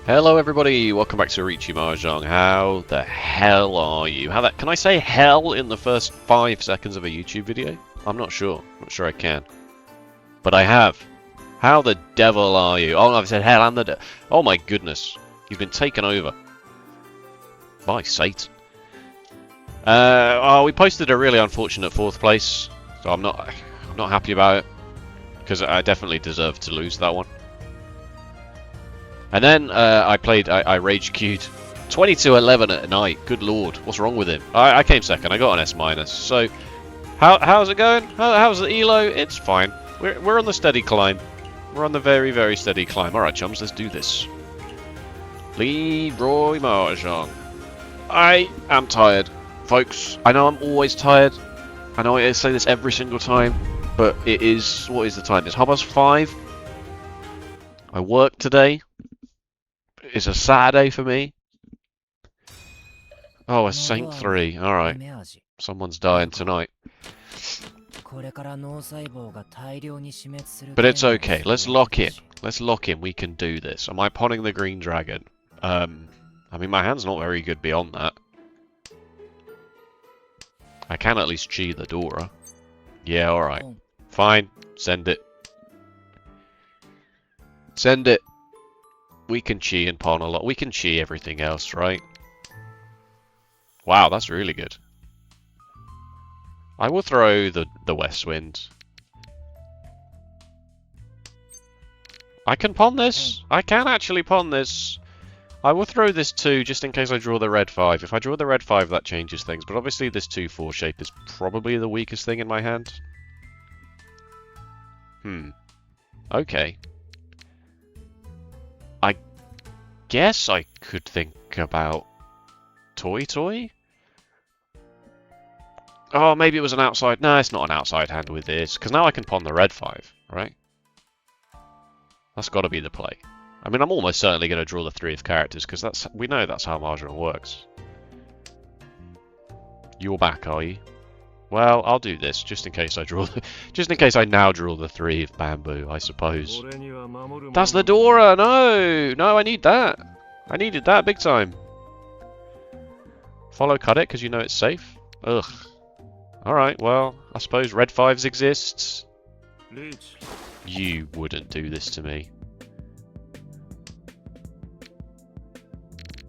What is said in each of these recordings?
Hello everybody, welcome back to Riichi Mahjong. How the hell are you? Can I say hell in the first 5 seconds of a YouTube video? I'm not sure. I'm not sure I can. But I have. How the devil are you? Oh, I've said hell and the oh my goodness. You've been taken over. By Satan. We posted a really unfortunate 4th place. So I'm not happy about it. Because I definitely deserved to lose that one. And then I rage queued 22-11 at night. Good lord, what's wrong with him? I came second. I got an S-. So how's it going? How's the elo? It's fine. We're on the steady climb. We're on the very, very steady climb. All right, chums, let's do this. Leroy Mahjong. I am tired, folks. I know I'm always tired. I know I say this every single time, but it is. What is the time? It's 5:30. I worked today. It's a Saturday for me. Oh, a Saint 3. Alright. Someone's dying tonight. But it's okay. Let's lock in. Let's lock in. We can do this. Am I pawning the green dragon? I mean, my hand's not very good beyond that. I can at least chi the Dora. Yeah, alright. Fine. Send it. Send it. We can chi and pawn a lot. We can chi everything else, right? Wow, that's really good. I will throw the west wind. I can pawn this. I can actually pawn this. I will throw this 2 just in case I draw the red 5. If I draw the red 5, that changes things. But obviously this 2-4 shape is probably the weakest thing in my hand. Okay. I guess I could think about Toy? Oh, maybe it was an outside. No, it's not an outside hand with this, because now I can pawn the red 5, right? That's got to be the play. I mean, I'm almost certainly going to draw the 3 of characters, because we know that's how Mahjong works. You're back, are you? Well, I'll do this just in case I just in case I now draw the 3 of bamboo, I suppose. That's the Dora! No, I need that. I needed that big time. Follow cut it because you know it's safe. Ugh. All right, well, I suppose red 5s exists. You wouldn't do this to me.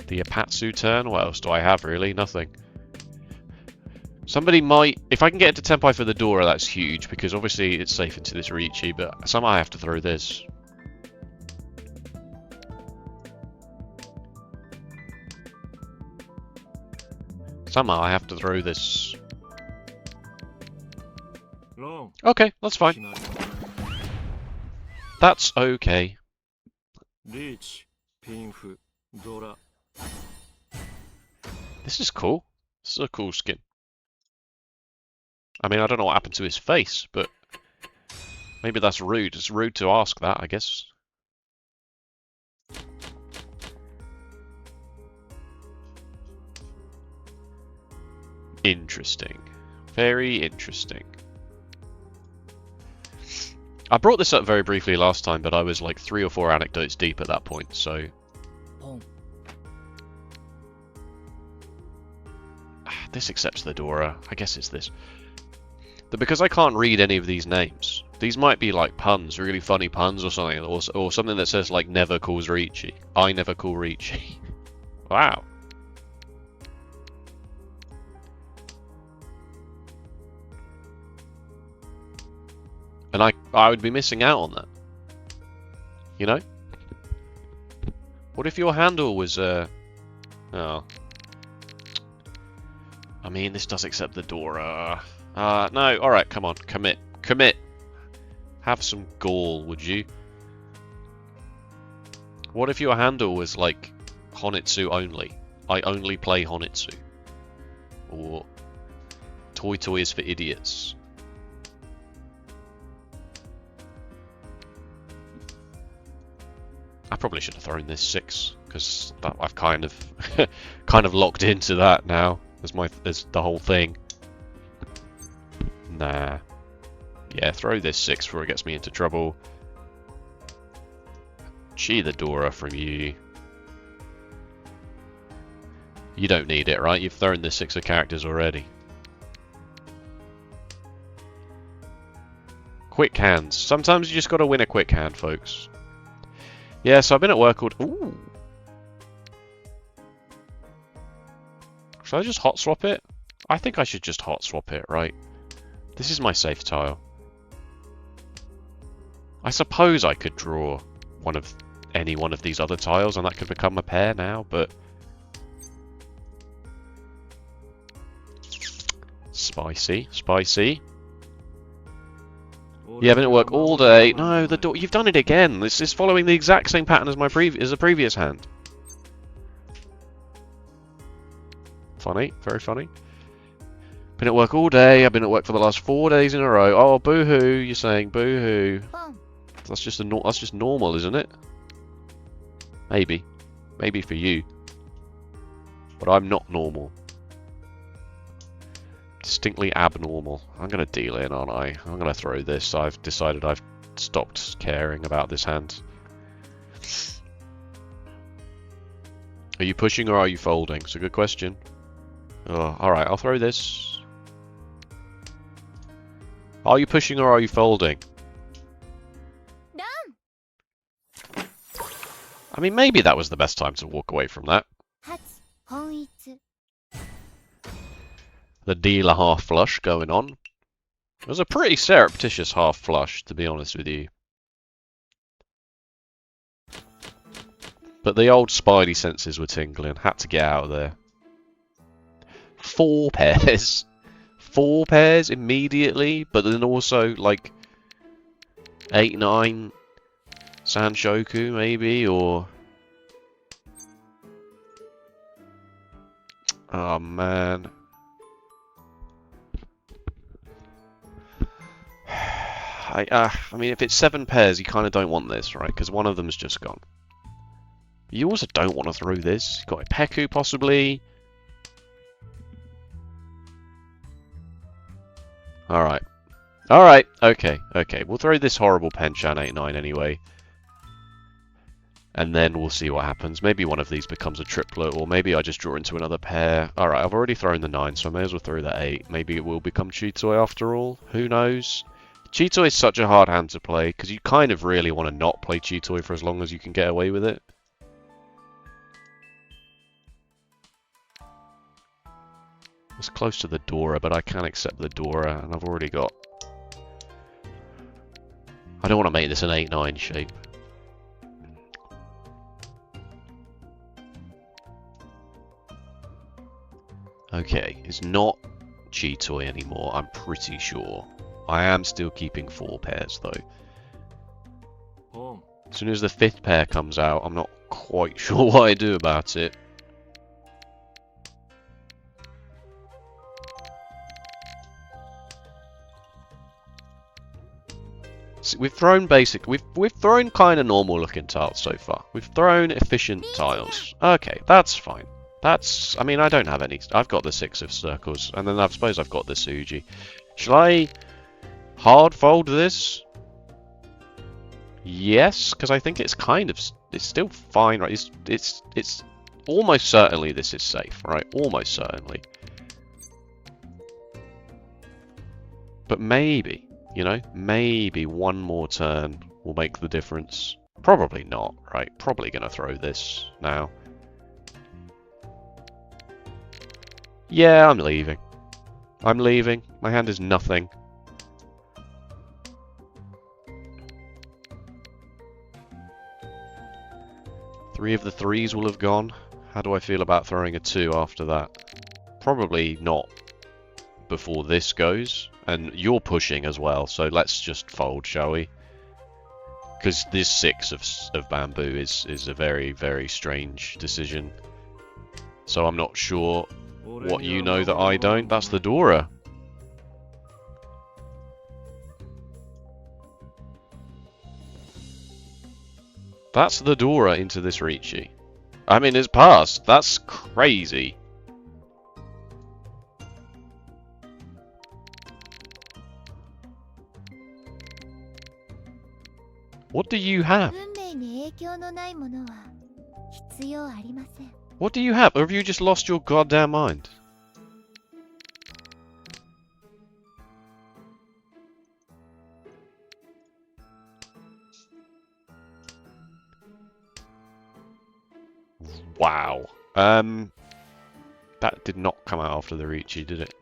The Apatsu turn. What else do I have really? Nothing. Somebody might... If I can get into Tenpai for the Dora, that's huge, because obviously it's safe into this Riichi, but somehow I have to throw this. Somehow I have to throw this. Okay, that's fine. That's okay. This is cool. This is a cool skin. I mean, I don't know what happened to his face, but maybe that's rude. It's rude to ask that, I guess. Interesting. Very interesting. I brought this up very briefly last time, but I was like 3 or 4 anecdotes deep at that point, so... This accepts the Dora. I guess it's this. But because I can't read any of these names, these might be like puns, really funny puns or something, or something that says like never calls Riichi. I never call Riichi. Wow. And I would be missing out on that. You know? What if your handle was oh. I mean, this does accept the Dora. No, alright, come on, commit. Commit! Have some gall, would you? What if your handle was like Honitsu only? I only play Honitsu. Or Toy is for idiots. I probably should have thrown this 6, because I've kind of kind of locked into that now as the whole thing. Nah. Yeah, throw this 6 before it gets me into trouble. Chi the Dora from you. You don't need it, right? You've thrown the 6 of characters already. Quick hands. Sometimes you just gotta win a quick hand, folks. Yeah, so I've been at work all... Ooh. Should I just hot swap it? I think I should just hot swap it, right? This is my safe tile. I suppose I could draw any one of these other tiles and that could become a pair now, but... Spicy, spicy. Yeah, I've been at work all day. No, the door. You've done it again. This is following the exact same pattern as the previous hand. Funny, very funny. Been at work all day. I've been at work for the last 4 days in a row. Oh, boo-hoo! You're saying boo-hoo. That's just normal, isn't it? Maybe, maybe for you, but I'm not normal. Distinctly abnormal. I'm going to deal in, aren't I? I'm going to throw this. I've decided I've stopped caring about this hand. Are you pushing or are you folding? It's a good question. Oh, alright, I'll throw this. Are you pushing or are you folding? I mean, maybe that was the best time to walk away from that. The dealer half flush going on. It was a pretty surreptitious half flush, to be honest with you. But the old spidey senses were tingling. Had to get out of there. 4 pairs. 4 pairs immediately, but then also like 8, 9 Sanshoku maybe, or... Oh man. I mean, if it's 7 pairs, you kind of don't want this, right? Because one of them's just gone. You also don't want to throw this. You've got a Peku, possibly. Alright. Alright, okay, okay. We'll throw this horrible Penchan 8-9 anyway. And then we'll see what happens. Maybe one of these becomes a triplet, or maybe I just draw into another pair. Alright, I've already thrown the 9, so I may as well throw the 8. Maybe it will become Chitoy after all. Who knows? Chitoy is such a hard hand to play, because you kind of really want to not play Chitoy for as long as you can get away with it. It's close to the Dora, but I can't accept the Dora, and I've already got... I don't want to make this an 8-9 shape. Okay, it's not Chitoy anymore, I'm pretty sure. I am still keeping 4 pairs, though. As soon as the 5th pair comes out, I'm not quite sure what I do about it. We've thrown basic. We've thrown kind of normal looking tiles so far. We've thrown efficient tiles. Okay, that's fine. That's. I mean, I don't have any. I've got the 6 of circles, and then I suppose I've got the Suji. Shall I hard fold this? Yes, because I think it's kind of. It's still fine, right? It's almost certainly this is safe, right? Almost certainly. But maybe. You know, maybe one more turn will make the difference. Probably not, right? Probably going to throw this now. Yeah, I'm leaving. I'm leaving. My hand is nothing. Three of the 3s will have gone. How do I feel about throwing a 2 after that? Probably not before this goes. And you're pushing as well, so let's just fold, shall we? Because this 6 of bamboo is a very, very strange decision. So I'm not sure what you know that I don't. That's the Dora. That's the Dora into this Riichi. I mean, it's passed. That's crazy. What do you have? What do you have? Or have you just lost your goddamn mind? Wow. That did not come out after the Riichi, did it?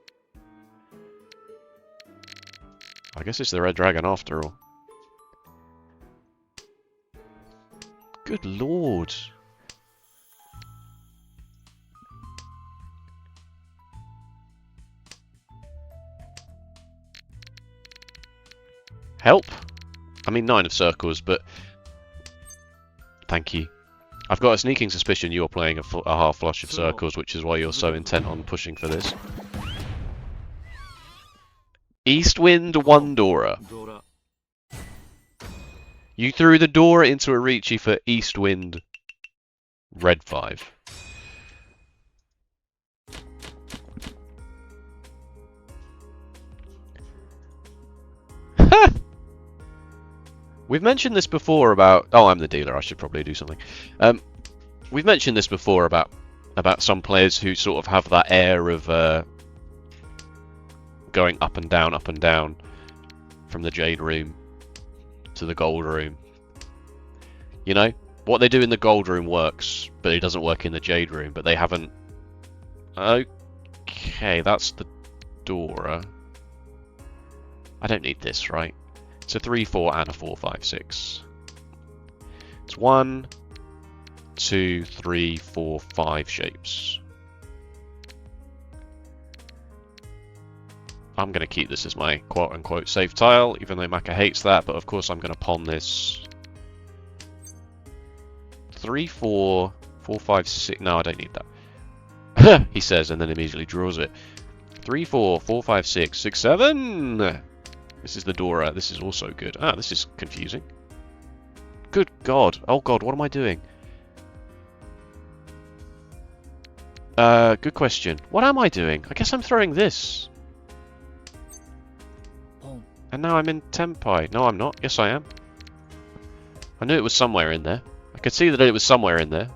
I guess it's the Red Dragon after all. Good lord. Help? I mean 9 of circles, but... Thank you. I've got a sneaking suspicion you're playing a half flush of circles, which is why you're so intent on pushing for this. Eastwind 1 Dora. You threw the Dora into a Riichi for Eastwind Red 5. We've mentioned this before about... Oh, I'm the dealer, I should probably do something. We've mentioned this before about some players who sort of have that air of going up and down from the Jade room to the Gold room. You know? What they do in the Gold room works, but it doesn't work in the Jade room, but they haven't... Okay, that's the Dora. I don't need this, right? It's a 3, 4, and a 4, 5, 6. It's 1, 2, 3, 4, 5 shapes. I'm going to keep this as my quote-unquote safe tile, even though Maka hates that, but of course I'm going to pawn this. 3, 4, 4, 5, 6... No, I don't need that. He says, and then immediately draws it. 3, 4, 4, 5, 6, 6, 7! This is the Dora. This is also good. Ah, this is confusing. Good God. Oh God, what am I doing? Good question. What am I doing? I guess I'm throwing this. And now I'm in Tenpai. No, I'm not. Yes, I am. I knew it was somewhere in there. I could see that it was somewhere in there.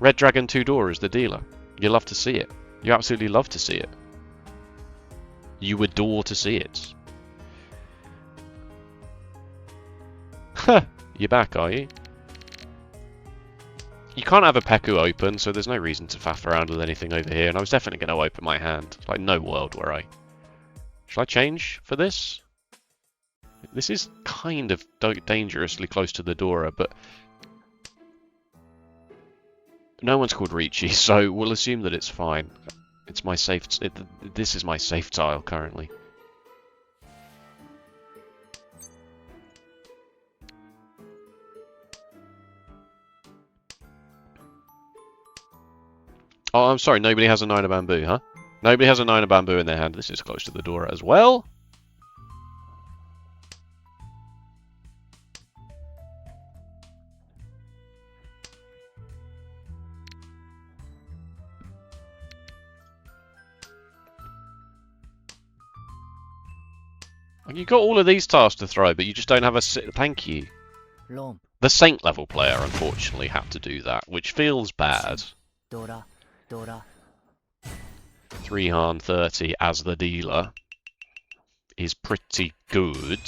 Red Dragon 2 Dora is the dealer. You love to see it. You absolutely love to see it. You adore to see it. Huh, you're back, are you? You can't have a Peku open, so there's no reason to faff around with anything over here, and I was definitely going to open my hand. Like, no world where I... Shall I change for this? This is kind of dangerously close to the Dora, but... No one's called Riichi, so we'll assume that it's fine. It's my safe... This is my safe tile currently. Oh, I'm sorry, nobody has a 9 of bamboo, huh? Nobody has a 9 of bamboo in their hand. This is close to the Dora as well. You got all of these tiles to throw, but you just don't have a... Thank you. The Saint level player, unfortunately, had to do that, which feels bad. 3 Han 30 as the dealer is pretty good.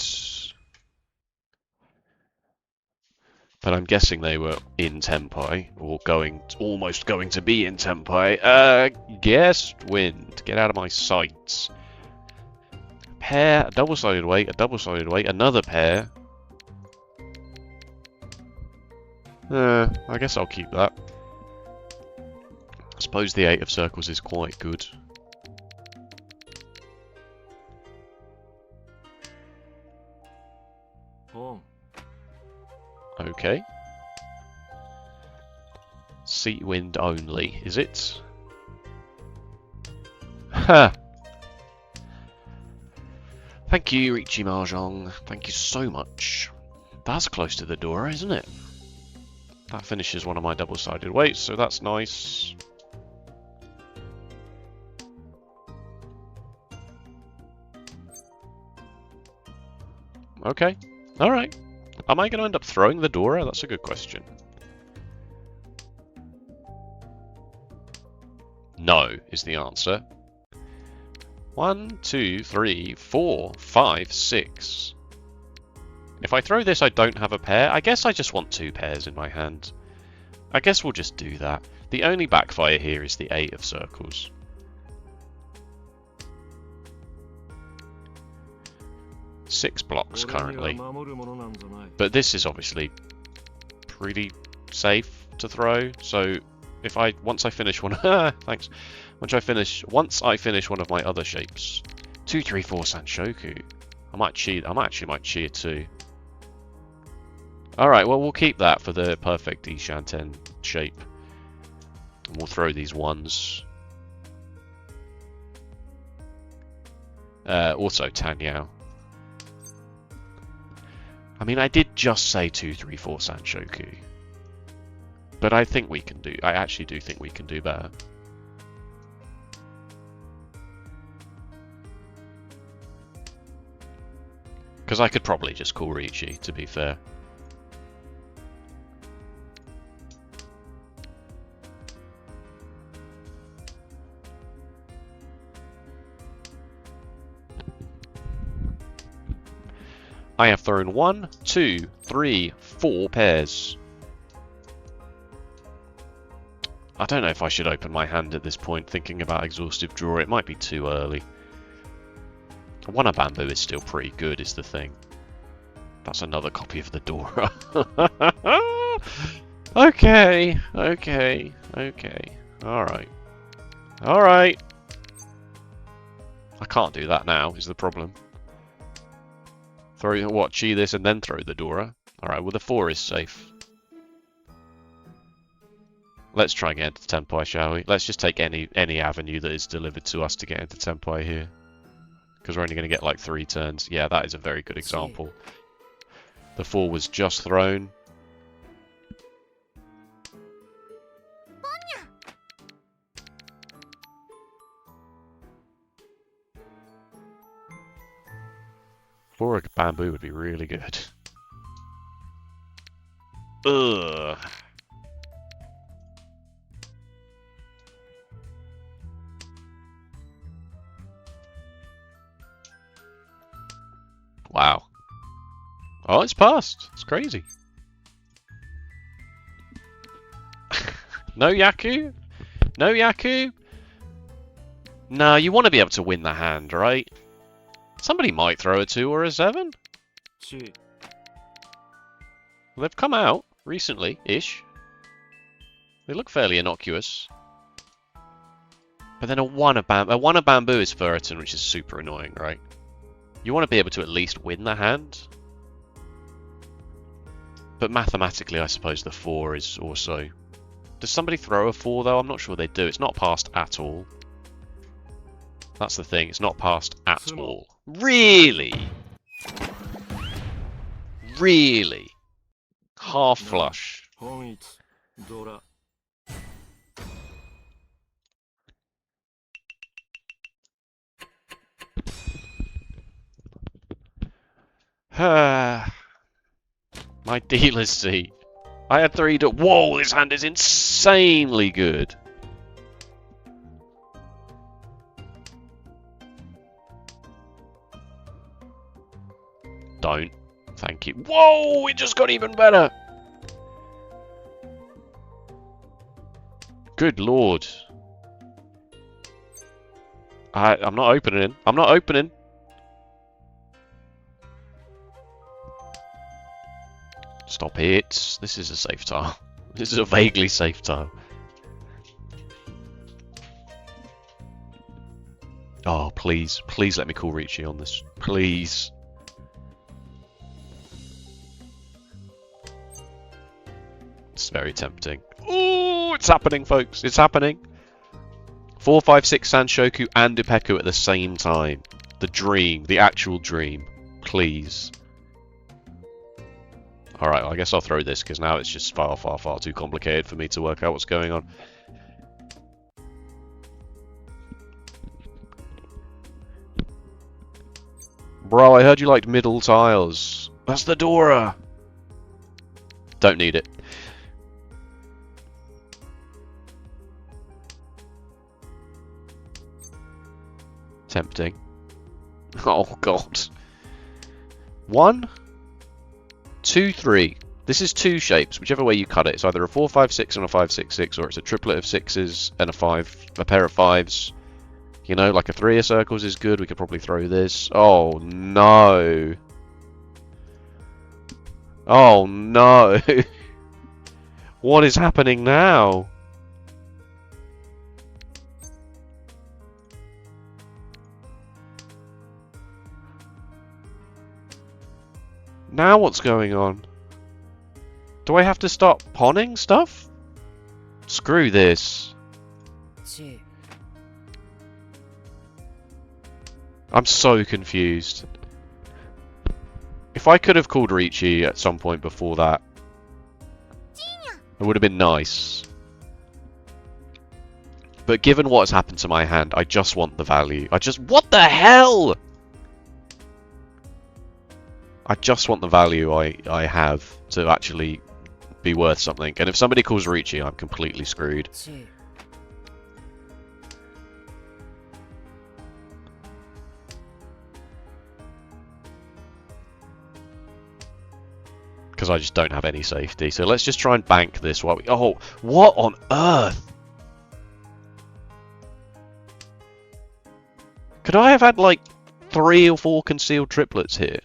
But I'm guessing they were in Tenpai, or almost going to be in Tenpai. Guest wind. Get out of my sight. Pair, a double-sided weight, a double-sided weight, another pair. I guess I'll keep that. I suppose the 8 of circles is quite good. Okay. Sea wind only, is it? Ha! Thank you, Riichi Mahjong. Thank you so much. That's close to the Dora, isn't it? That finishes one of my double-sided weights, so that's nice. Okay. Alright. Am I going to end up throwing the Dora? That's a good question. No is the answer. 1, 2, 3, 4, 5, 6. If I throw this, I don't have a pair. I guess I just want 2 pairs in my hand. I guess we'll just do that. The only backfire here is the 8 of circles. Six blocks currently. But this is obviously pretty safe to throw. So if once I finish one thanks. Once I finish one of my other shapes. 2, 3, 4 Sanshoku. I might cheer too. Alright, well we'll keep that for the perfect Ishanten shape. And we'll throw these ones. Also Tanyao. I mean, I did just say 2, 3, 4 Sanshoku. But I actually do think we can do better. Because I could probably just call Riichi, to be fair. I have thrown 1, 2, 3, 4 pairs. I don't know if I should open my hand at this point, thinking about exhaustive draw. It might be too early. One of bamboo is still pretty good, is the thing. That's another copy of the Dora. Okay. Alright. Alright. I can't do that now, is the problem. Throw what? Chi this and then throw the Dora. Alright, well the 4 is safe. Let's try and get into Tenpai, shall we? Let's just take any avenue that is delivered to us to get into Tenpai here. Because we're only going to get like 3 turns. Yeah, that is a very good example. The 4 was just thrown. Or bamboo would be really good. Ugh. Wow. Oh, it's passed. It's crazy. No Yaku? No Yaku? No, you want to be able to win the hand, right? Somebody might throw a 2 or a 7. Well, they've come out recently-ish. They look fairly innocuous. But then a 1 of bamboo is Ferritin, which is super annoying, right? You want to be able to at least win the hand. But mathematically, I suppose the 4 is also... Does somebody throw a 4, though? I'm not sure they do. It's not passed at all. That's the thing. It's not passed at all. Really? Really? Half flush. My dealer's seat. I had 3 to... Whoa, this hand is insanely good. Don't. Thank you. Whoa, it just got even better. Good lord. I'm not opening. I'm not opening. Stop it. This is a safe tile. This is a vaguely safe tile. Oh, please. Please let me call Riichi on this. Please. It's very tempting. Ooh, it's happening, folks. It's happening. 4, 5, 6 Sanshoku and Ipeku at the same time. The dream. The actual dream. Please. Alright, well, I guess I'll throw this, because now it's just far, far, far too complicated for me to work out what's going on. Bro, I heard you liked middle tiles. That's the Dora! Don't need it. Tempting. Oh, God. 1, 2, 3. This is 2 shapes, whichever way you cut it. It's either a 4, 5, 6 and a 5, 6, 6, or it's a triplet of 6s and a pair of 5s. You know, like a 3 of circles is good. We could probably throw this. Oh, no. Oh, no. What is happening now? Now what's going on? Do I have to start pawning stuff? Screw this. I'm so confused. If I could have called Riichi at some point before that, it would have been nice. But given what has happened to my hand, I just want the value. What the hell? I just want the value I have to actually be worth something. And if somebody calls Riichi, I'm completely screwed. Because I just don't have any safety. So let's just try and bank this while we... Oh, what on earth? Could I have had like 3 or 4 concealed triplets here?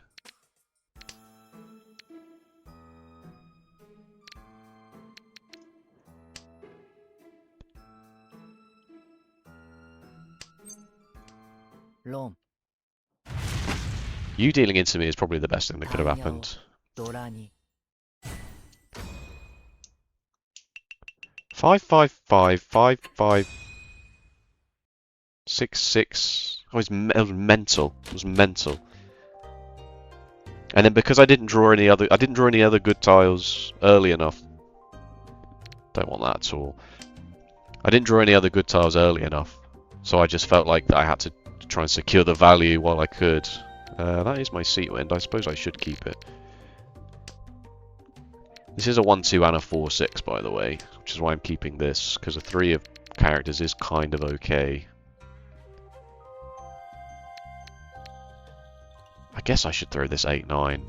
You dealing into me is probably the best thing that could have happened. 5, 5, 5, 5, 5, 6, 6. It was mental. It was mental. And then because I didn't draw any other good tiles early enough. Don't want that at all. I didn't draw any other good tiles early enough, so I just felt like I had to try and secure the value while I could. That is my seat wind. I suppose I should keep it. This is a 1-2 and a 4-6, by the way, which is why I'm keeping this, because a 3 of characters is kind of okay. I guess I should throw this 8-9.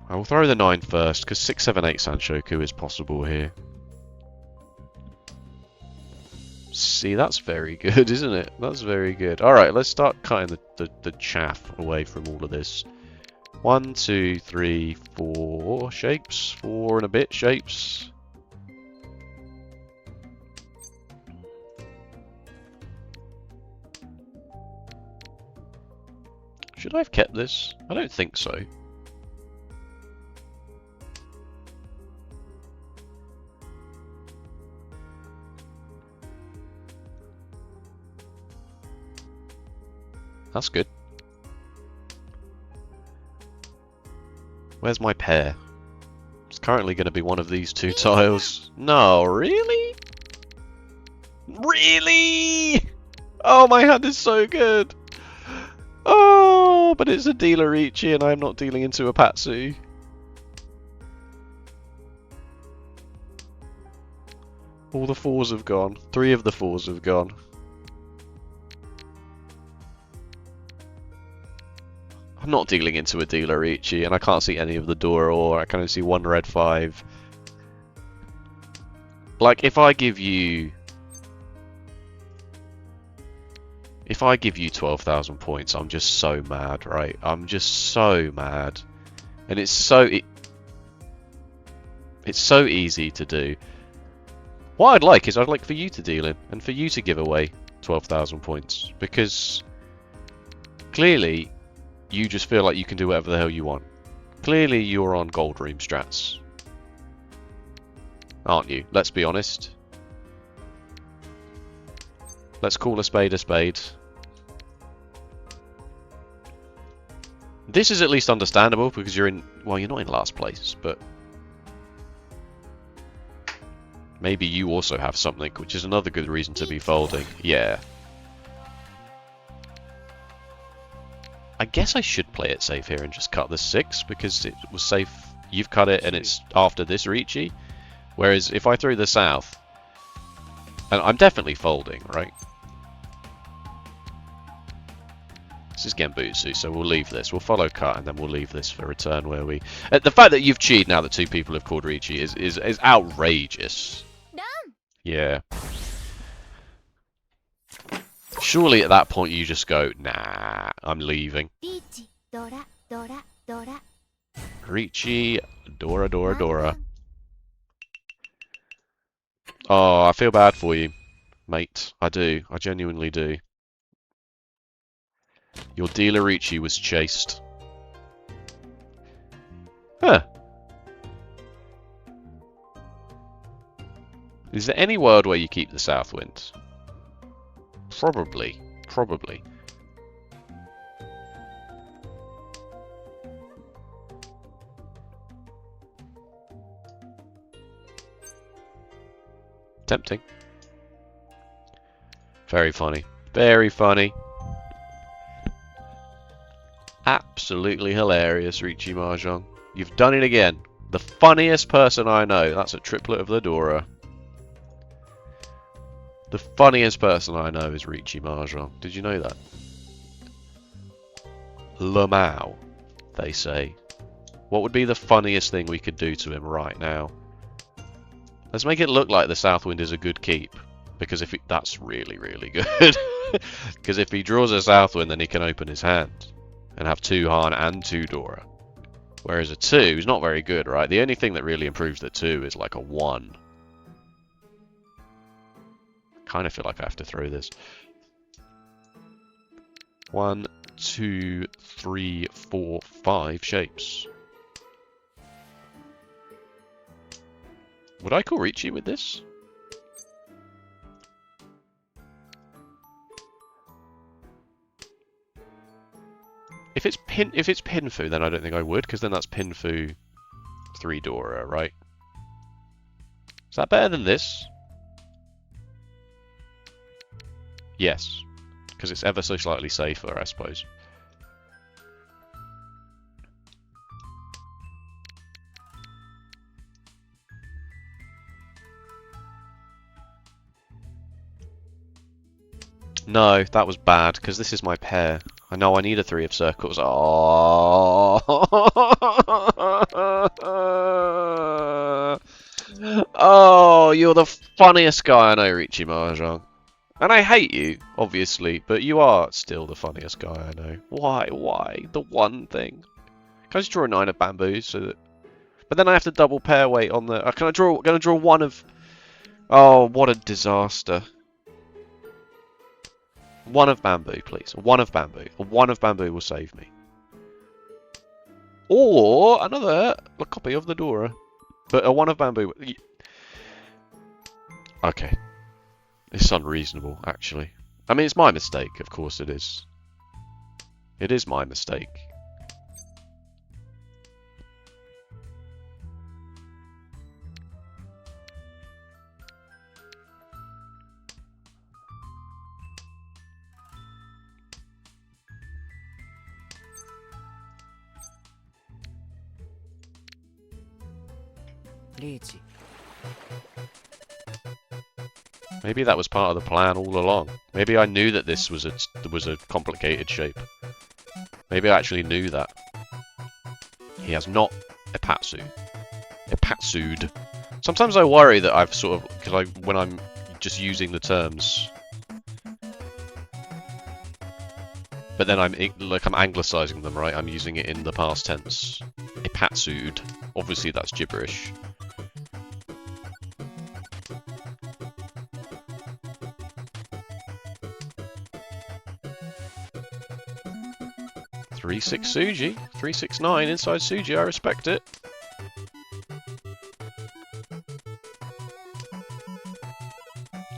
I will throw the 9 first, because 6, 7, 8 Sanshoku is possible here. See, that's very good, isn't it? That's very good. Alright, let's start cutting the chaff away from all of this. 1, 2, 3, 4 shapes. 4 and a bit shapes. Should I have kept this? I don't think so. That's good. Where's my pair? It's currently going to be one of these 2 tiles. No, really? Really? Oh, my hand is so good. Oh, but it's a dealer Riichi and I'm not dealing into a Patsu. All the 4s have gone. 3 of the 4s have gone. I'm not dealing into a dealer Riichi, and I can't see any of the door, or I can only see 1 red 5. Like, if I give you 12,000 points, I'm just so mad, right? I'm just so mad. And it's so easy to do. What I'd like is I'd like for you to deal in, and for you to give away 12,000 points, because clearly you just feel like you can do whatever the hell you want. Clearly you're on gold room strats, aren't you? Let's be honest. Let's call a spade a spade. This is at least understandable because you're in, well, you're not in last place, but maybe you also have something, which is another good reason to be folding. Yeah. I guess I should play it safe here and just cut the 6 because it was safe. You've cut it and it's after this Riichi. Whereas if I throw the south, And I'm definitely folding, right? This is Genbutsu, so we'll leave this. We'll follow cut, and then we'll leave this for return where we... the fact that you've cheated now that two people have called Riichi is outrageous. Yeah. Surely at that point you just go, nah, I'm leaving. Riichi, Dora, Dora, Dora. Oh, I feel bad for you, mate. I do. I genuinely do. Your dealer Riichi was chased. Huh. Is there any world where you keep the south wind? Probably. Probably. Tempting. Very funny. Very funny. Absolutely hilarious, Riichi Mahjong. You've done it again. The funniest person I know. That's a triplet of the Dora. The funniest person I know is Riichi Mahjong. Did you know that? Lamau, they say. What would be the funniest thing we could do to him right now? Let's make it look like the Southwind is a good keep. Because if that's really, really good. Because if he draws a Southwind, then he can open his hand. And have 2 Han and 2 Dora. Whereas a 2 is not very good, right? The only thing that really improves the 2 is like a 1. Kind of feel like I have to throw this. 1, 2, 3, 4, 5 shapes. Would I call Riichi with this? If it's Pinfu, then I don't think I would, because then that's Pinfu 3 Dora, right? Is that better than this? Yes, because it's ever so slightly safer, I suppose. No, that was bad, because this is my pair. I know I need a 3 of circles. Oh, oh, you're the funniest guy I know, Riichi Mahjong. And I hate you, obviously, but you are still the funniest guy I know. Why? Why? The one thing. Can I just draw a 9 of bamboo so that... But then I have to double pair weight on the... Can I draw... Gonna draw 1 of... Oh, what a disaster. 1 of bamboo, please. 1 of bamboo. 1 of bamboo will save me. Or another copy of the Dora. But a 1 of bamboo... Okay. It's unreasonable, actually. I mean, it's my mistake, of course it is. It is my mistake. Riichi. Maybe that was part of the plan all along. Maybe I knew that this was a complicated shape. Maybe I actually knew that. He has not Ipatsu. Ipatsu'd. Sometimes I worry that I've sort of... Because when I'm just using the terms... But then I'm anglicising them, right? I'm using it in the past tense. Ipatsu'd. Obviously that's gibberish. Three six Suji, 369 inside Suji. I respect it.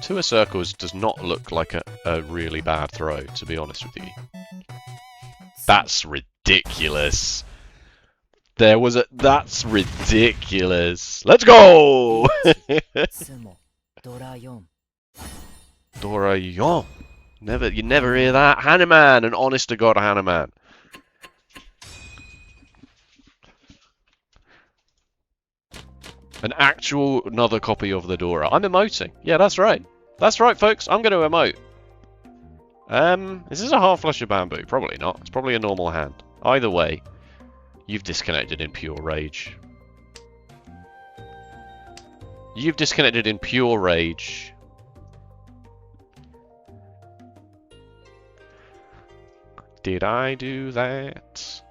Two of circles does not look like a really bad throw, to be honest with you. That's ridiculous. That's ridiculous. Let's go! Dora Yon. You never hear that. Hanuman, an honest to God Hanuman. An actual another copy of the Dora. I'm emoting. Yeah, that's right. That's right, folks. I'm going to emote. Is this a half flush of bamboo? Probably not. It's probably a normal hand. Either way, you've disconnected in pure rage. You've disconnected in pure rage. Did I do that?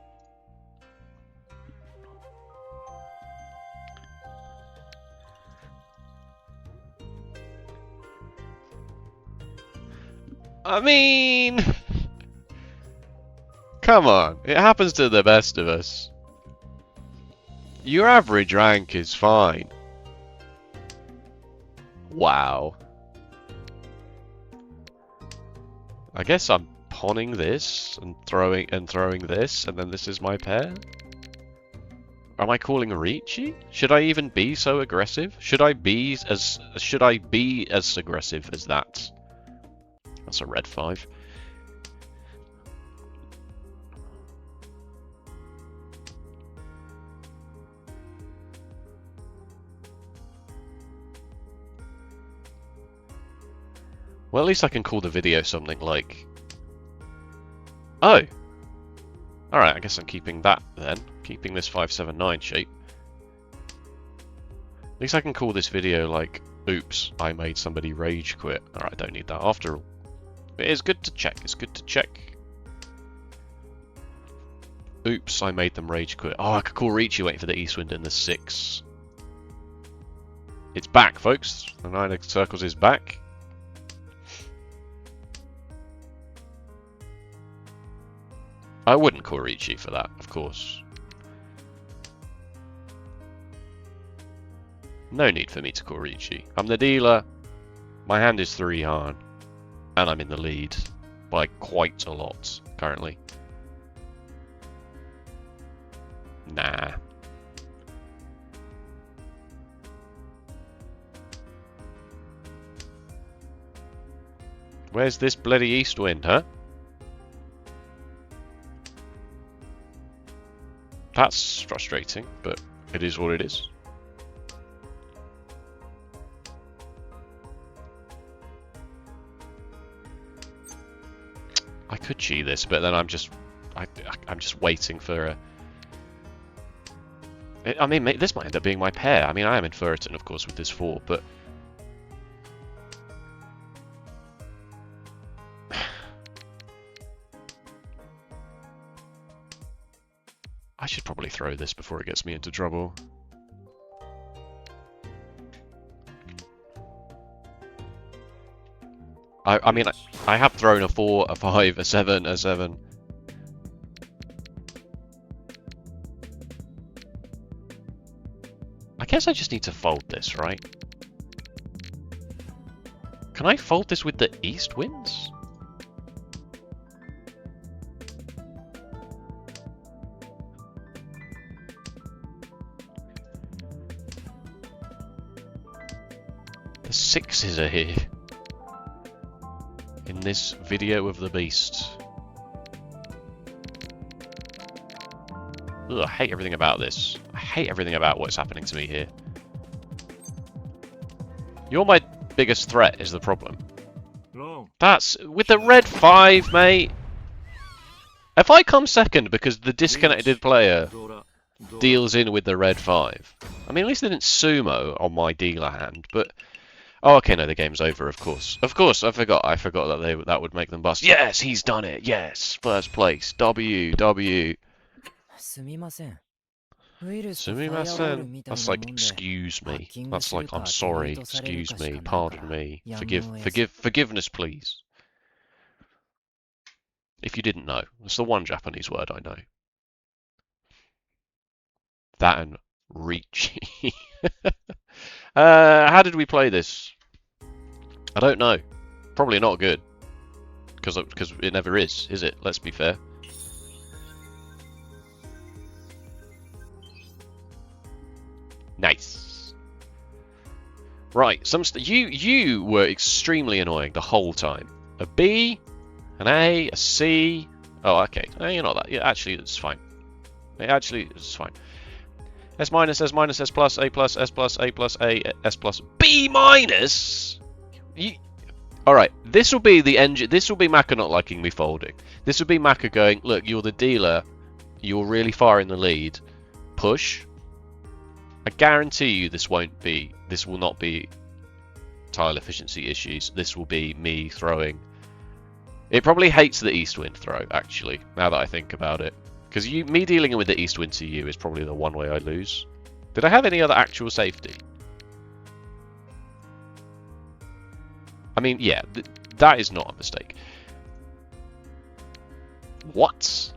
I mean, come on, it happens to the best of us. Your average rank is fine. Wow. I guess I'm pawning this and throwing this, and then this is my pair. Am I calling Riichi? Should I even be so aggressive? Should I be as aggressive as that? That's a red 5. Well, at least I can call the video something like... Oh! Alright, I guess I'm keeping that then. Keeping this 579 shape. At least I can call this video like, oops, I made somebody rage quit. Alright, I don't need that after all. It is good to check, it's good to check. Oops, I made them rage quit. Oh, I could call Riichi waiting for the east wind in the 6. It's back, folks. The 9 of circles is back. I wouldn't call Riichi for that, of course. No need for me to call Riichi. I'm the dealer. My hand is 3 hard. And I'm in the lead by quite a lot currently. Nah. Where's this bloody east wind, huh? That's frustrating, but it is what it is. I could cheat this, but then I'm just waiting for a... I mean, this might end up being my pair. I mean, I am inferring, of course, with this 4, but... I should probably throw this before it gets me into trouble. I mean, I have thrown a 4, a 5, a 7, a 7. I guess I just need to fold this, right? Can I fold this with the east winds? The 6s are here. In this video of the beast. Ugh, I hate everything about this. I hate everything about what's happening to me here. You're my biggest threat is the problem. No. That's with the red 5, mate. If I come second because the disconnected player deals in with the red 5. I mean, at least they didn't sumo on my dealer hand, but... Oh, okay, no, the game's over, of course. Of course, I forgot that that would make them bust. Yes, he's done it. Yes, first place. W. Sumimasen. That's like, excuse me. That's like, I'm sorry. Excuse me. Pardon me. Forgiveness, please. If you didn't know, it's the one Japanese word I know. That and Riichi. How did we play this? I don't know. Probably not good. Because it never is it? Let's be fair. Nice. Right, you were extremely annoying the whole time. A B, an A, a C. Oh, okay. You're not that. Yeah, actually, it's fine. It's fine. S minus, S minus, S plus, A plus, S plus, A plus, A, S plus, B minus? Alright, this will be the engine. This will be Maka not liking me folding. This will be Maka going, look, you're the dealer. You're really far in the lead. Push. I guarantee you this will not be tile efficiency issues. This will be me throwing. It probably hates the east wind throw, actually, now that I think about it. Because me dealing with the east wind to you is probably the one way I lose. Did I have any other actual safety? I mean, yeah, that is not a mistake. What?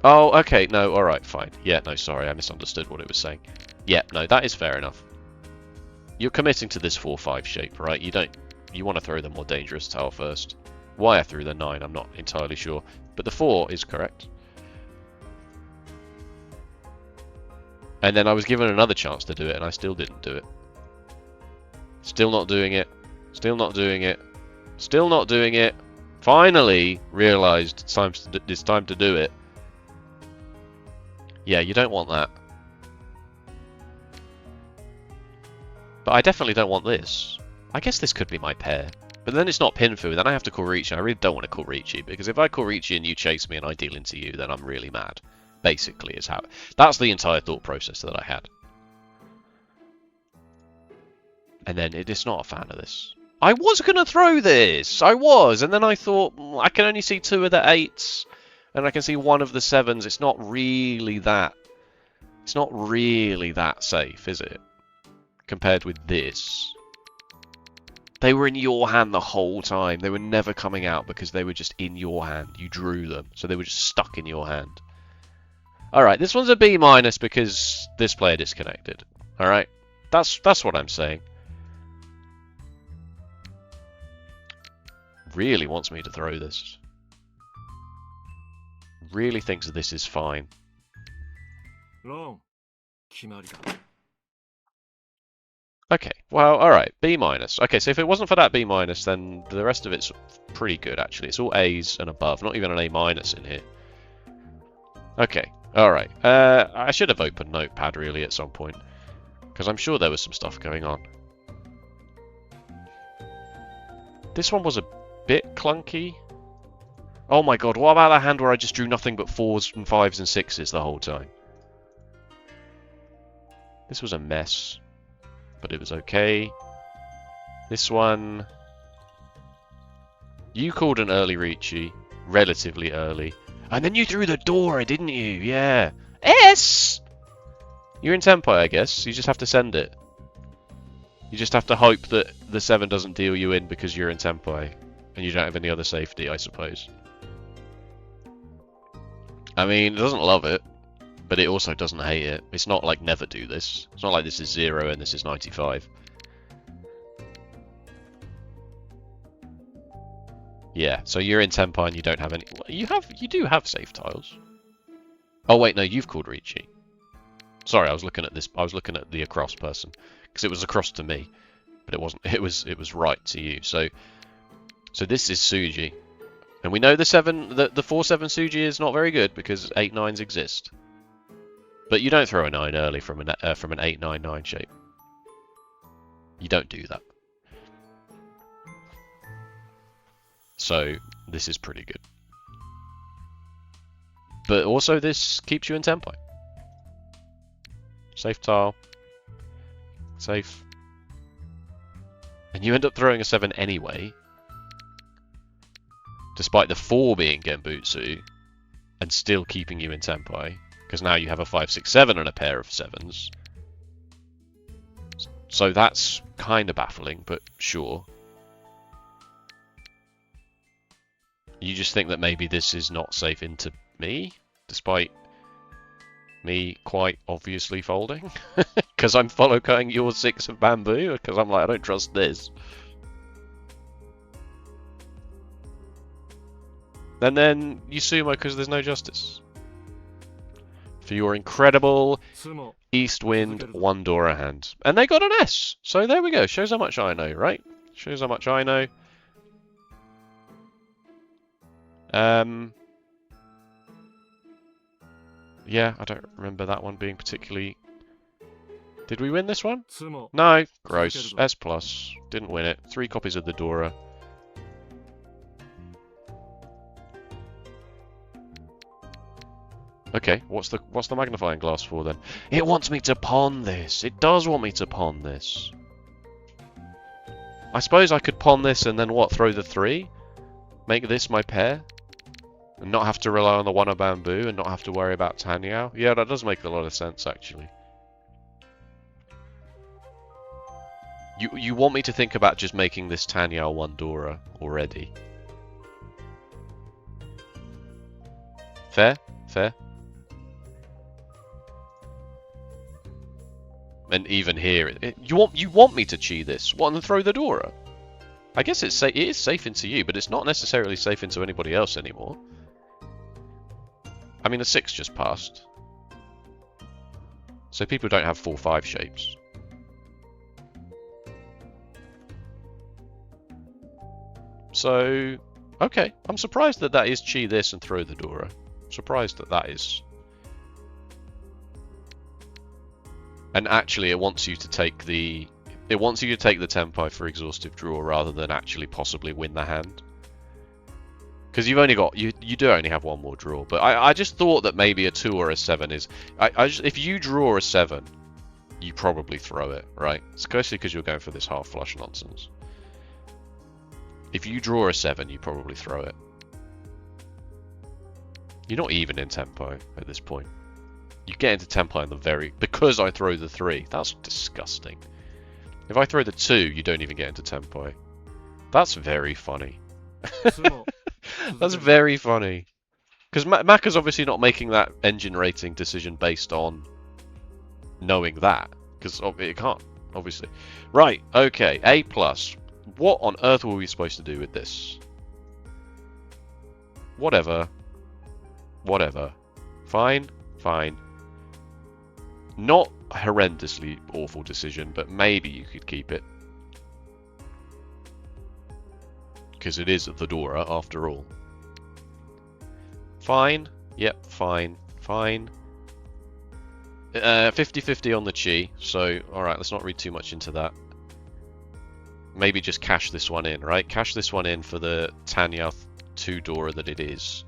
Oh, okay, no, alright, fine. Yeah, no, sorry, I misunderstood what it was saying. Yeah, no, that is fair enough. You're committing to this 4-5 shape, right? You want to throw the more dangerous tile first. Why I threw the 9, I'm not entirely sure. But the 4 is correct. And then I was given another chance to do it, and I still didn't do it. Still not doing it. Still not doing it. Still not doing it. Finally realised it's time to do it. Yeah, you don't want that. But I definitely don't want this. I guess this could be my pair. But then it's not Pinfu, then I have to call Riichi. I really don't want to call Riichi, because if I call Riichi and you chase me and I deal into you, then I'm really mad. Basically, is how... That's the entire thought process that I had. And then it is not a fan of this. I was going to throw this! I was! And then I thought, I can only see 2 of the 8s. And I can see 1 of the 7s. It's not really that... It's not really that safe, is it? Compared with this. They were in your hand the whole time. They were never coming out because they were just in your hand. You drew them. So they were just stuck in your hand. Alright, this one's a B- because this player disconnected. Alright? That's what I'm saying. Really wants me to throw this. Really thinks this is fine. Okay, well, alright, B-. Okay, so if it wasn't for that B-, then the rest of it's pretty good, actually. It's all A's and above, not even an A- in here. Okay, alright. I should have opened Notepad, really, at some point. Because I'm sure there was some stuff going on. This one was a bit clunky. Oh my god, what about that hand where I just drew nothing but 4s and 5s and 6s the whole time? This was a mess. But it was okay. This one... You called an early Riichi. Relatively early. And then you threw the Dora, didn't you? Yeah. S! You're in Tempai, I guess. You just have to send it. You just have to hope that the 7 doesn't deal you in because you're in Tempai. And you don't have any other safety, I suppose. I mean, it doesn't love it. But it also doesn't hate it. It's not like never do this. It's not like this is 0 and this is 95. Yeah, so you're in Tempai and you don't have any... You do have safe tiles. Oh wait, no, you've called Riichi. Sorry, I was looking at this. I was looking at the across person because it was across to me, but it wasn't. It was right to you. So this is Suji, and we know the 4-7 Suji is not very good because 8-9s exist. But you don't throw a 9 early from an 8-9-9 shape. You don't do that. So this is pretty good. But also this keeps you in Tempai. Safe tile. Safe. And you end up throwing a 7 anyway. Despite the 4 being Genbutsu. And still keeping you in Tempai. Because now you have a 5, 6, 7 and a pair of 7s. So that's kind of baffling, but sure. You just think that maybe this is not safe into me? Despite me quite obviously folding? Because I'm follow cutting your 6 of bamboo? Because I'm like, I don't trust this. And then you sumo because there's no justice. For your incredible East Wind 1 Dora hand. And they got an S! So there we go. Shows how much I know, right? Shows how much I know. Yeah, I don't remember that one being particularly... Did we win this one? No. Gross. S+. Didn't win it. 3 copies of the Dora. Okay, what's the magnifying glass for then? It wants me to pawn this. It does want me to pawn this. I suppose I could pawn this and then what? Throw the 3? Make this my pair? And not have to rely on the one of bamboo and not have to worry about Tanyao? Yeah, that does make a lot of sense actually. You want me to think about just making this Tanyao 1 Dora already? Fair? Fair? And even here, you want me to chi this? What, and throw the Dora? I guess it is safe into you, but it's not necessarily safe into anybody else anymore. I mean, a 6 just passed. So people don't have 4-5 shapes. So, okay. I'm surprised that that is chi this and throw the Dora. Surprised that that is. And actually, it wants you to take the tempai for exhaustive draw rather than actually possibly win the hand. Because you've only got you do only have 1 more draw. But I just thought that maybe a 2 or a 7 is if you draw a 7, you probably throw it, right? Especially because you're going for this half flush nonsense. If you draw a 7, you probably throw it. You're not even in tempo at this point. You get into tempo in the because I throw the 3. That's disgusting. If I throw the 2, you don't even get into tempo. That's very funny. That's very funny. Because Maka's obviously not making that engine rating decision based on knowing that. Because it can't, obviously. Right, okay, A+. What on earth were we supposed to do with this? Whatever. Whatever. Fine. Fine. Not a horrendously awful decision, but maybe you could keep it. Because it is the Dora, after all. Fine. Yep, fine. Fine. 50-50 on the chi, so alright, let's not read too much into that. Maybe just cash this one in, right? Cash this one in for the Tanya 2 Dora that it is.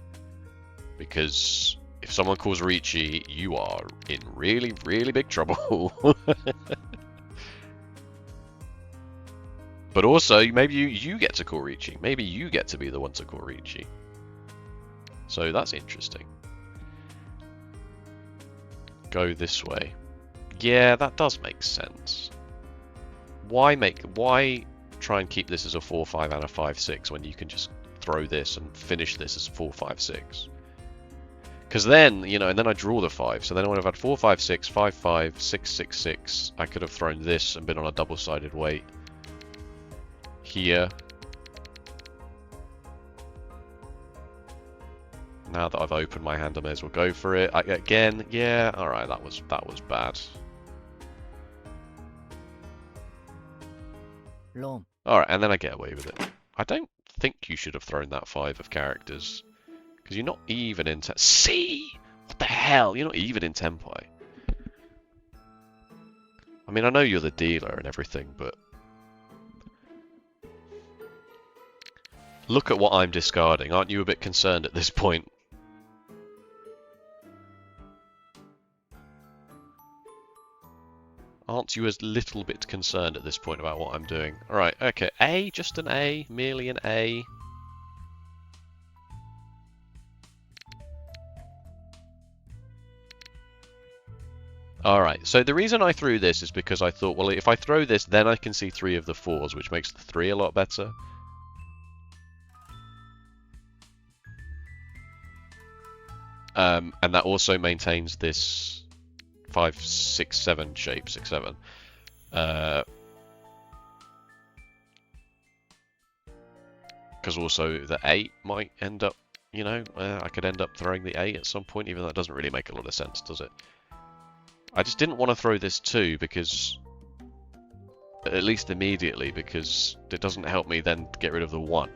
Because if someone calls Riichi, you are in really, really big trouble. But also, maybe you get to call Riichi. Maybe you get to be the one to call Riichi. So that's interesting. Go this way. Yeah, that does make sense. Why try and keep this as a 4-5 and a 5-6 when you can just throw this and finish this as 4-5-6? Because then, you know, and then I draw the 5. So then I would have had 4-5-6, 5-5, 6-6-6. I could have thrown this and been on a double-sided weight. Here. Now that I've opened my hand, I may as well go for it. Again, yeah, alright, that was bad. Alright, and then I get away with it. I don't think you should have thrown that 5 of characters. Because you're not even in See? What the hell? You're not even in tempi. I mean, I know you're the dealer and everything, but... Look at what I'm discarding. Aren't you a bit concerned at this point? Aren't you a little bit concerned at this point about what I'm doing? Alright, okay. A, just an A. Merely an A. Alright, so the reason I threw this is because I thought, well, if I throw this, then I can see 3 of the 4s, which makes the 3 a lot better. And that also maintains this 5, 6, 7 shape, 6, 7. Because also the 8 might end up, you know, I could end up throwing the 8 at some point, even though that doesn't really make a lot of sense, does it? I just didn't want to throw this 2 because, at least immediately, because it doesn't help me then get rid of the 1.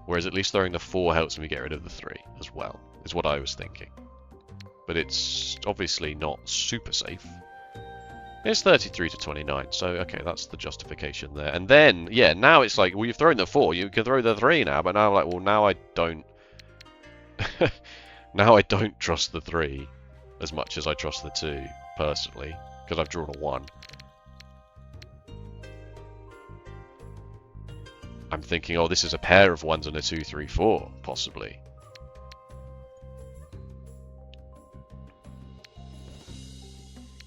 Whereas at least throwing the 4 helps me get rid of the 3 as well, is what I was thinking. But it's obviously not super safe. It's 33 to 29, so okay, that's the justification there. And then, yeah, now it's like, well, you've thrown the 4, you can throw the 3 now, but now I'm like, well, now I don't... Now I don't trust the 3 as much as I trust the 2, personally, because I've drawn a 1. I'm thinking, oh, this is a pair of 1s and a 2, 3, 4, possibly.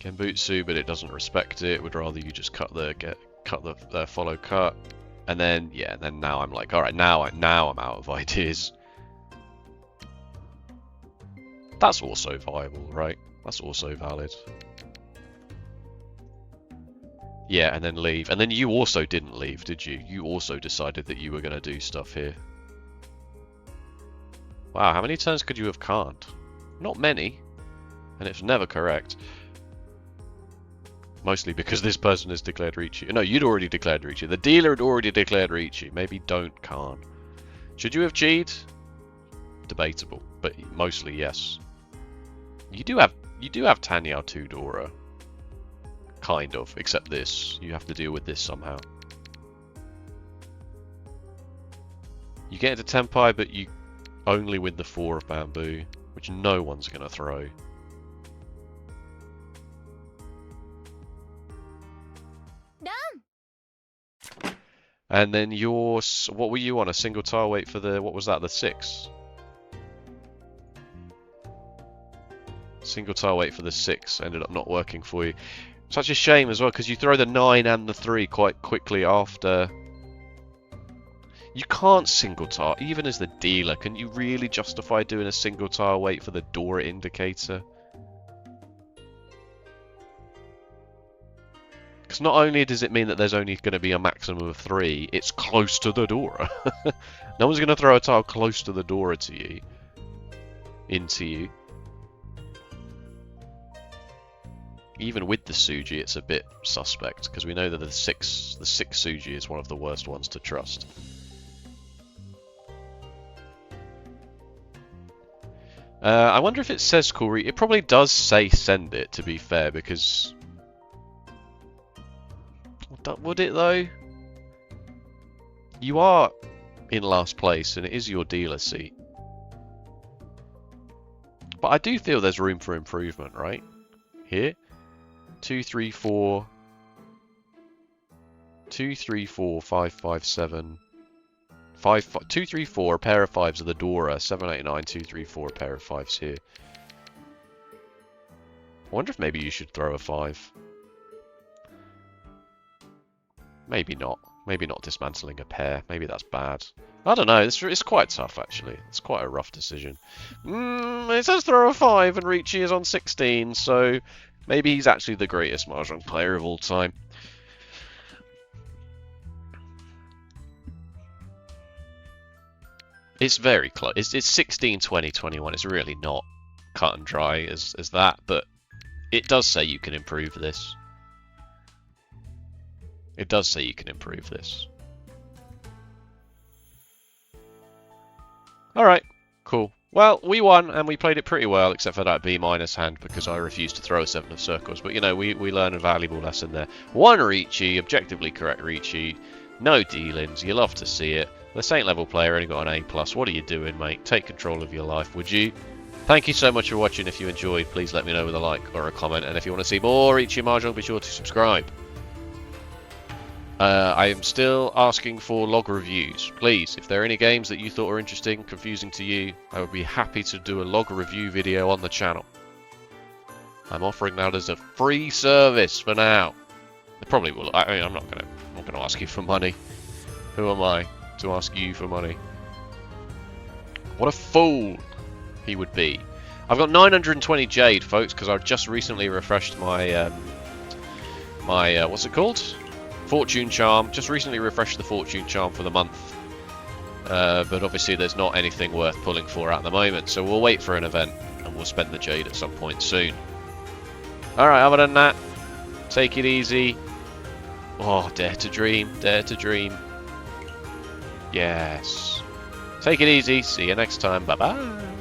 Genbutsu, but it doesn't respect it. Would rather you just cut the follow cut, and then yeah, then now I'm like, all right, now I'm out of ideas. That's also viable, right? That's also valid. Yeah, and then leave. And then you also didn't leave, did you? You also decided that you were going to do stuff here. Wow, how many turns could you have can't? Not many. And it's never correct. Mostly because this person has declared Riichi. No, you'd already declared Riichi. The dealer had already declared Riichi. Maybe don't can't. Should you have Jade? Debatable, but mostly yes. You do have Tanyao 2 Dora. Kind of, except this. You have to deal with this somehow. You get into Tenpai, but you only win the 4 of bamboo, which no one's going to throw. And then yours, what were you on? A single tile wait for the, what was that, the 6? Single tile wait for the 6 ended up not working for you. Such a shame as well, because you throw the 9 and the 3 quite quickly after. You can't single tile, even as the dealer. Can you really justify doing a single tile wait for the Dora indicator? Because not only does it mean that there's only going to be a maximum of 3, it's close to the Dora. No one's going to throw a tile close to the Dora to you. Into you. Even with the Suji, it's a bit suspect, because we know that the 6 Suji is one of the worst ones to trust. I wonder if it says Kuri. It probably does say send it, to be fair, because... Would it, though? You are in last place, and it is your dealer seat. But I do feel there's room for improvement, right? Here? 2, 3, 4... 2, 3, 4, 5, 5, 7... 5, 5, 2, 3, 4, a pair of 5s are the Dora. 7, 8, 9, 2, 3, 4, a pair of 5s here. I wonder if maybe you should throw a 5. Maybe not. Maybe not dismantling a pair. Maybe that's bad. I don't know. It's quite tough, actually. It's quite a rough decision. It says throw a 5 and Riichi is on 16, so maybe he's actually the greatest Mahjong player of all time. It's very close. It's 16, 20, 21. It's really not cut and dry as that, but it does say you can improve this. It does say you can improve this. Alright, cool. Well, we won, and we played it pretty well, except for that B- hand, because I refused to throw a 7 of circles. But, you know, we learned a valuable lesson there. 1 Riichi, objectively correct Riichi. No dealings, you love to see it. The Saint level player only got an A+. What are you doing, mate? Take control of your life, would you? Thank you so much for watching. If you enjoyed, please let me know with a like or a comment. And if you want to see more Riichi Mahjong, be sure to subscribe. I am still asking for log reviews. Please, if there are any games that you thought were interesting, confusing to you, I would be happy to do a log review video on the channel. I'm offering that as a free service for now. I probably will. I mean, I'm not gonna ask you for money. Who am I to ask you for money? What a fool he would be. I've got 920 Jade, folks, because I've just recently refreshed my what's it called? Fortune Charm. Just recently refreshed the Fortune Charm for the month. But obviously there's not anything worth pulling for at the moment, so we'll wait for an event and we'll spend the Jade at some point soon. Alright, other than that, take it easy. Oh, dare to dream, dare to dream. Yes. Take it easy, see you next time, bye bye.